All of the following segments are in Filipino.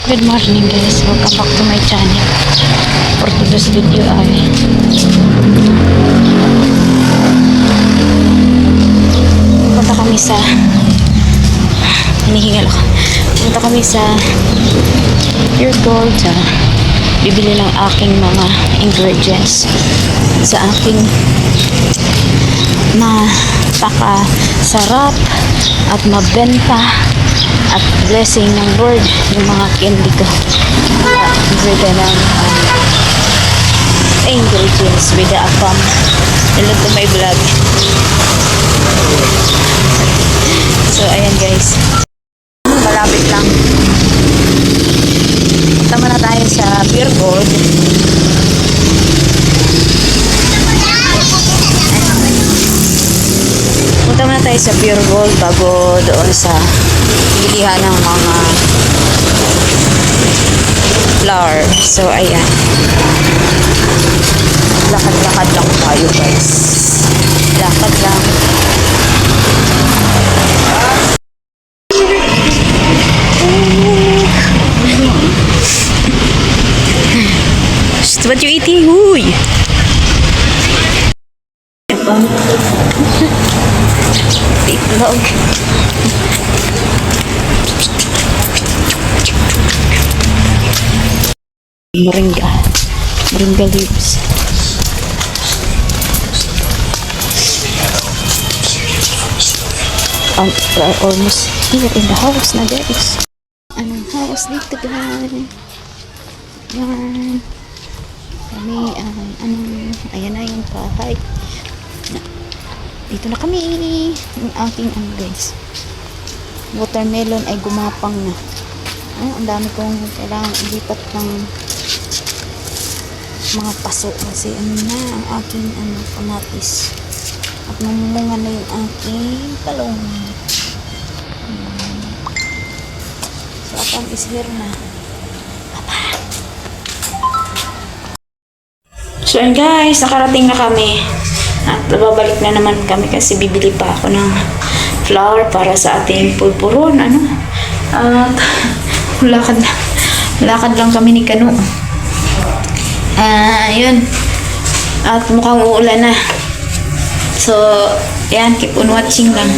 Good morning guys, welcome back to my channel. For today's video ay punta kami sa hinihingal ako. Punta kami sa Pure Gold bibili ng aking mga ingredients sa aking napakasarap at mabenta at blessing ng Lord yung mga candy ko. With ingredients with the apam. Hello to my vlog. So ayan guys, malapit lang. Tama na tayo sa Pure Gold. Punta muna tayo sa Pure Gold bago doon sa bilihan ng mga flour. So, ayan. Lakad-lakad lang tayo, guys. Lakad lang. What you eating? Huy! Itlog. Moringa leaves. We're almost here in the house na guys. Anong house dito guys? Yan. Kami ayan na yung bahay. Dito na kami. Yung aking guys. Watermelon ay gumapang na. Ang dami kong kailangan ilipat ng mga paso kasi na ang aking kamatis at mamunga na yung aking talong. So apam is here na. So and guys, nakarating na kami at babalik na naman kami kasi bibili pa ako ng flour para sa ating pulpuron at lakad lang kami ni Kanu. Yun. At mukhang uulan na. So, yan. Keep on watching lang.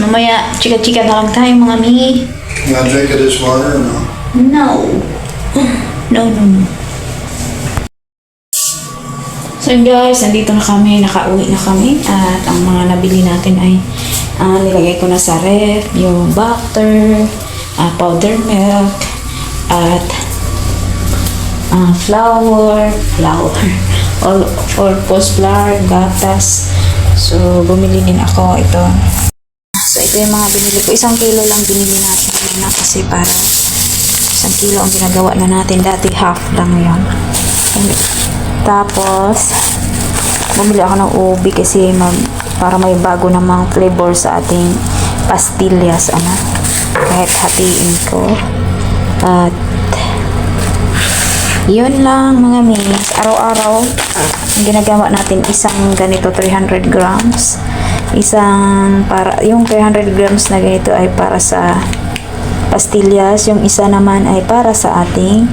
Mamaya, chika-chika na lang tayo mga mi. You want to drink of this water or no? No. No. So yun guys, nandito na kami. Nakauwi na kami. At ang mga nabili natin ay nilagay ko na sa ref. Yung butter, powder milk, at flour, all-purpose flour, gatas. So, bumili din ako ito. So, ito yung mga binili ko. 1 kilo lang binili natin na kasi para 1 kilo ang ginagawa na natin. Dati half lang yun. Tapos, bumili ako ng ubi kasi para may bago namang flavor sa ating pastillas. Kahit hatiin ko. At yun lang mga miss. Araw-araw ang ginagawa natin isang ganito 300 grams. Yung 300 grams na ganito ay para sa pastillas. Yung isa naman ay para sa ating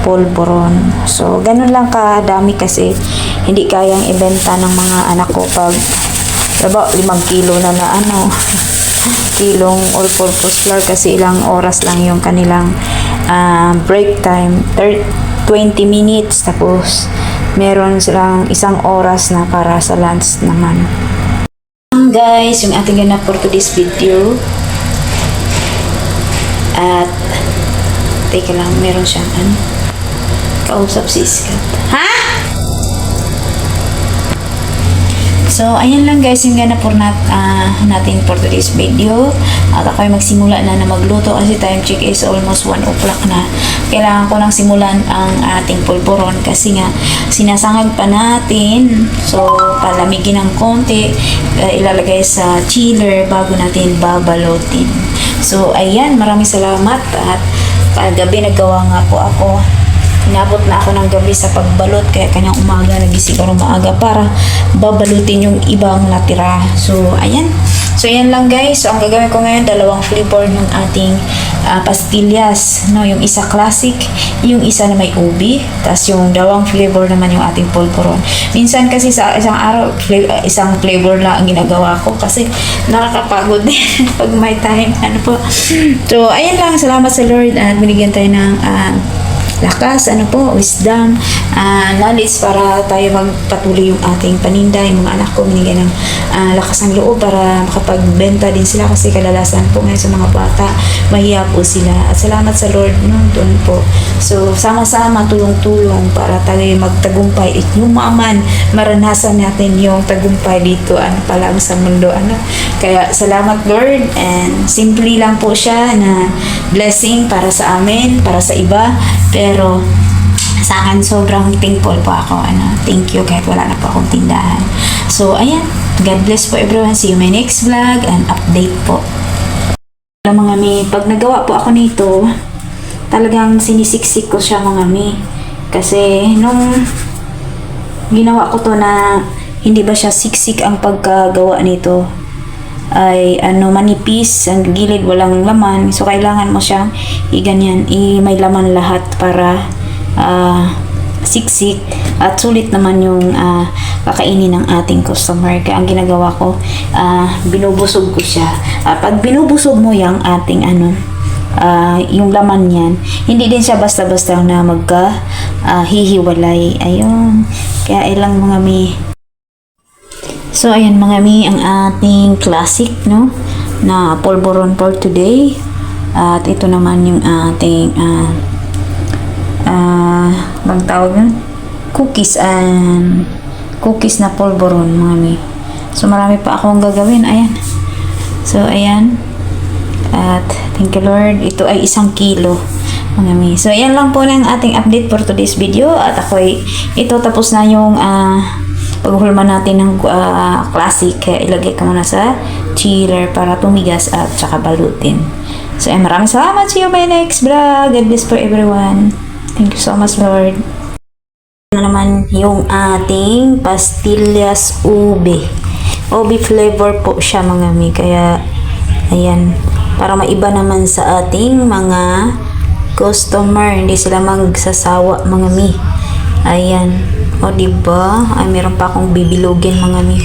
polvoron. So ganun lang kadami kasi hindi kayang ibenta ng mga anak ko pag 5 kilo na kilong all-purpose flour kasi ilang oras lang yung kanilang break time, 20 minutes, tapos meron silang 1 oras na para sa lunch naman. Guys, yung ating ganap for today's video. At teka lang, meron siyang kausap si Iskat. Ha? So, ayan lang guys yung ganap for natin for today's video. At ako ay magsimula na magluto kasi time check is almost 1 o'clock na. Kailangan ko lang simulan ang ating pulburon kasi nga sinasangag pa natin. So, palamigin ng konti, ilalagay sa chiller bago natin babalutin. So, ayan, maraming salamat at kagabi naggawa nga po ako. Inabot na ako ng gabi sa pagbalot kaya kanyang umaga nagising ako maaga para babalutin yung ibang natira. So, ayan. So, yan lang guys. So, ang gagawin ko ngayon, dalawang flavor ng ating pastillas. No? Yung isa classic, yung isa na may ubi. Tapos yung dalawang flavor naman yung ating polvoron. Minsan kasi sa isang araw, isang flavor lang ang ginagawa ko kasi nakakapagod din pag may time. Ano po. So, ayan lang. Salamat sa Lord at binigyan tayo ng lakas, wisdom, knowledge para tayo magpatuloy yung ating paninda. Yung mga anak ko binigyan ng lakas ng loob para makapagbenta din sila kasi kadalasan po ngayon sa mga bata, mahiya po sila. At salamat sa Lord, doon po. So, sama-sama, tulong-tulong para tayo magtagumpay. Yumaman, maranasan natin yung tagumpay dito, palang sa mundo, Kaya, salamat Lord, and simply lang po siya na blessing para sa amin, para sa iba, pero sa akin sobrang thankful po ako. Thank you kahit wala na po akong tindahan. So, ayan. God bless po everyone. See you in my next vlog and update po. Mga mi, pag nagawa po ako nito, talagang sinisiksik ko siya mga mi. Kasi nung ginawa ko to na hindi ba siya siksik ang pagkagawa nito, ay manipis ang gilid, walang laman, so kailangan mo siyang iganyan, may laman lahat para siksik at sulit naman yung kakainin ng ating customer. Kaya ang ginagawa ko, binubusog ko siya. Pag binubusog mo yung ating yung laman yan, hindi din siya basta-basta na hihiwalay. Ayun, kaya ilang mga may. So, ayan mga mi, ang ating classic, na polvoron for today. At ito naman yung ating, bang tawag yun? Cookies na polvoron, mga mi. So, marami pa akong gagawin, ayan. So, ayan. At, thank you Lord, ito ay 1 kilo, mga mi. So, ayan lang po ng ating update for today's video. At ito tapos na yung, paghulma natin ng classic, kaya ilagay ko muna sa chiller para tumigas at saka balutin. So, maraming salamat. See you my next vlog. God bless for everyone. Thank you so much, Lord. Ano naman yung ating pastillas ube. Ube flavor po siya mga mi. Kaya, ayan, para maiba naman sa ating mga customer. Hindi sila magsasawa mga mi. Ayan. O, diba? Ay, meron pa akong bibilugin mga mi.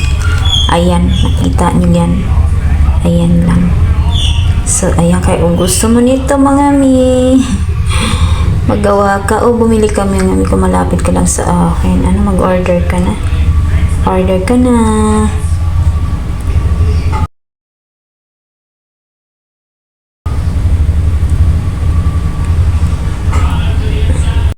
Ayan, nakita nyo yan. Ayan lang. So, ayan, kaya kung gusto mo nito mga mi, magawa ka o bumili ka mga mi kung malapit ka lang sa akin. Mag-order ka na. Order ka na.